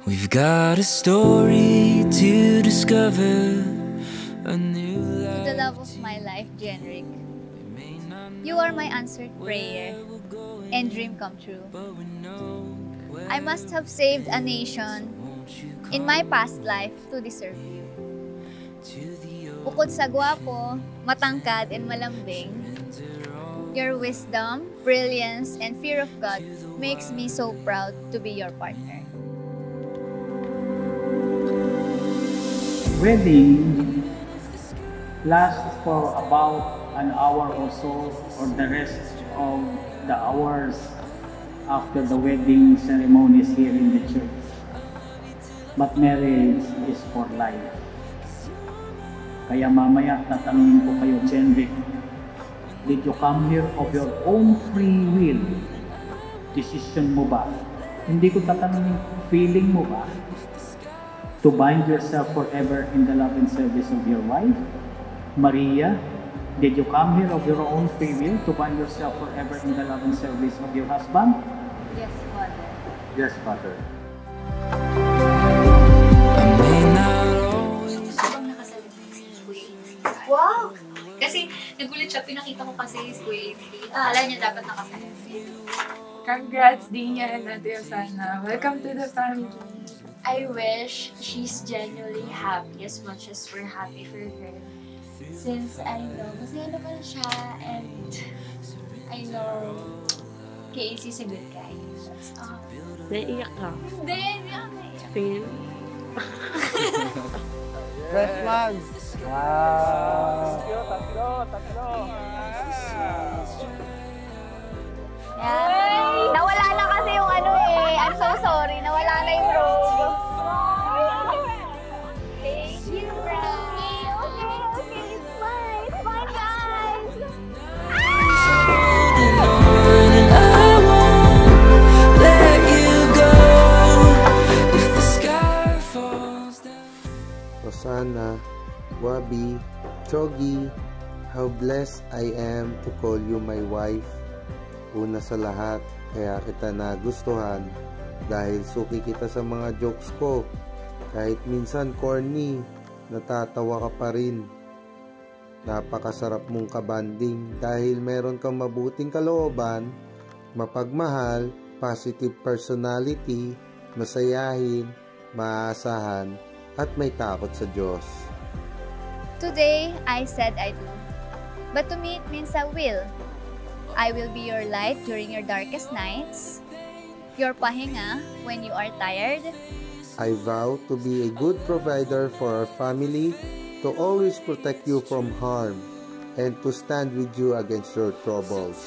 We've got a story to discover, a new life. To the love of my life, Jenrick. You are my answered prayer and dream come true. I must have saved a nation in my past life to deserve you. Bukod sa gwapo, matangkad, and malambing, your wisdom, brilliance, and fear of God makes me so proud to be your partner. Wedding lasts for about an hour or so, or the rest of the hours after the wedding ceremonies here in the church. But marriage is for life. Kaya mamaya tatanungin ko kayo, Jenrick, did you come here of your own free will? Decision mo ba? Hindi ko tatanungin, feeling mo ba? To bind yourself forever in the love and service of your wife? Maria, did you come here of your own free will to bind yourself forever in the love and service of your husband? Yes, Father. Yes, Father. Wow! Kasi nagulat siya, pinakita ko kasi si Kuya Ainsley. Akala niya dapat nakasal. Congrats, Dina and Ate Osana. Welcome to the family. I wish she's genuinely happy as much as we're happy for her. Since I know, masaya naman siya and I know Casey's a good guy. That's all. Naiiyak ka. Hindi ako naiyak. Tingin. Red flag! Wow! Tatlo! Yeah. Nawala na kasi yung ano eh. I'm so sorry. Nawala na yung robe. Thank you, Bri. Okay. It's fine. It's fine, guys. Osana, Wabi, Chogi, how blessed I am to call you my wife. Una sa lahat, kaya kita nagustuhan dahil suki kita sa mga jokes ko. Kahit minsan corny, natatawa ka pa rin. Napakasarap mong kabanding dahil meron kang mabuting kalooban, mapagmahal, positive personality, masayahin, maaasahan, at may takot sa Diyos. Today, I said I do. But to me, it means I will. I will be your light during your darkest nights, your pahinga when you are tired. I vow to be a good provider for our family, to always protect you from harm, and to stand with you against your troubles.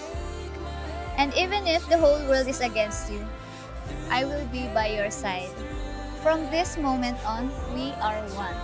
And even if the whole world is against you, I will be by your side. From this moment on, we are one.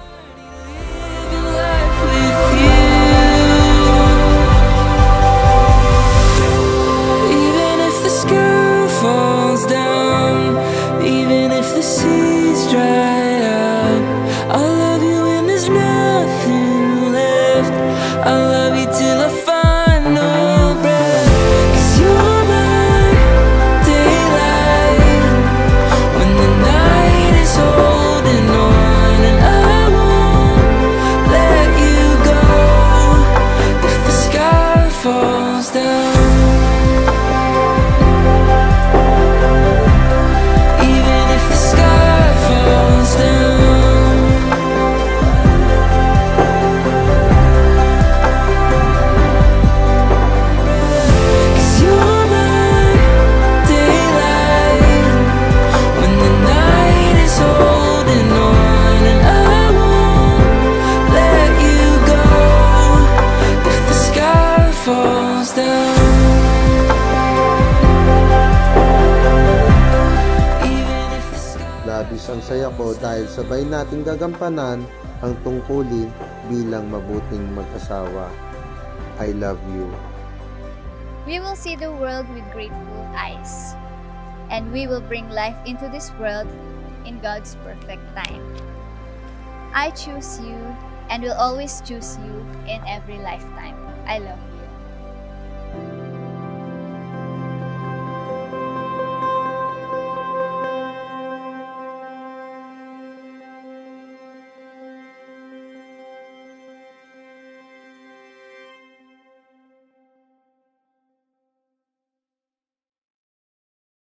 Labis ang saya ko dahil sabay nating gagampanan ang tungkulin bilang mabuting mag-asawa. I love you. We will see the world with grateful eyes, and we will bring life into this world in God's perfect time. I choose you and will always choose you in every lifetime. I love you.